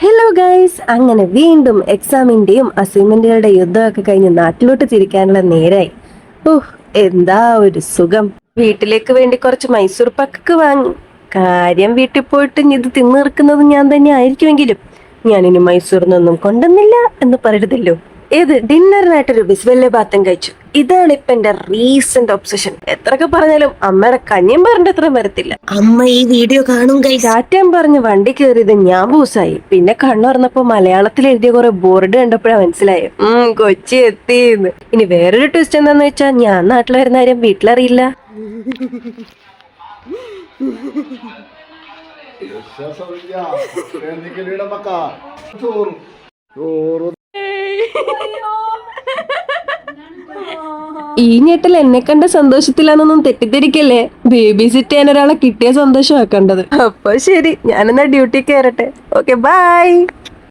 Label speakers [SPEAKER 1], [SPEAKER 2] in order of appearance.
[SPEAKER 1] Hello guys, അങ്ങനെ വീണ്ടും എക്സാമിന്റെയും അസൈൻമെന്റുകളുടെ യുദ്ധമൊക്കെ കഴിഞ്ഞ് നാട്ടിലോട്ട് തിരിക്കാനുള്ള നേരായി. ഓഹ്, എന്താ ഒരു സുഖം. വീട്ടിലേക്ക് വേണ്ടി കുറച്ച് മൈസൂർ പാക്ക് വാങ്ങി. കാര്യം വീട്ടിൽ പോയിട്ട് ഇത് തിന്നിറക്കുന്നത് ഞാൻ തന്നെ ആയിരിക്കുമെങ്കിലും ഞാനിനി മൈസൂറിനൊന്നും കൊണ്ടുവന്നില്ല എന്ന് പറയരുതല്ലോ. ഏത് ഡിന്നറിനായിട്ടൊരു ബിസ്ബെല്ലെ ബാത്തും കഴിച്ചു. ഇതാണ് ഇപ്പൊ എന്റെ റീസെന്റ് ഒബ്സഷൻ. എത്രയൊക്കെ പറഞ്ഞാലും അമ്മയുടെ കഞ്ഞിയും പറഞ്ഞിട്ട് അത്ര വരത്തില്ല.
[SPEAKER 2] അമ്മ ഈ വീഡിയോ കാണും ഗൈസ്.
[SPEAKER 1] ചാറ്റാൻ പറഞ്ഞ് വണ്ടി കയറിയത് ഞാൻ പൂസായി. പിന്നെ കണ്ണുറന്നപ്പോ മലയാളത്തിൽ എഴുതിയ കുറെ ബോർഡ് കണ്ടപ്പോഴാ മനസ്സിലായി കൊച്ചി എത്തിന്ന്. ഇനി വേറൊരു ട്വിസ്റ്റ് എന്താന്ന് വെച്ചാൽ ഞാൻ നാട്ടിൽ വരുന്ന കാര്യം വീട്ടിലറിയില്ല. ഈ ഞെട്ടൽ എന്നെ കണ്ട സന്തോഷത്തിലാണെന്നൊന്നും തെറ്റിദ്ധരിക്കല്ലേ. ബേബി സിറ്റ് ചെയ്യാൻ ഒരാളെ കിട്ടിയ സന്തോഷമാക്കേണ്ടത്. അപ്പൊ ശരി, ഞാനെന്നാ ഡ്യൂട്ടി കയറട്ടെ. Okay, by.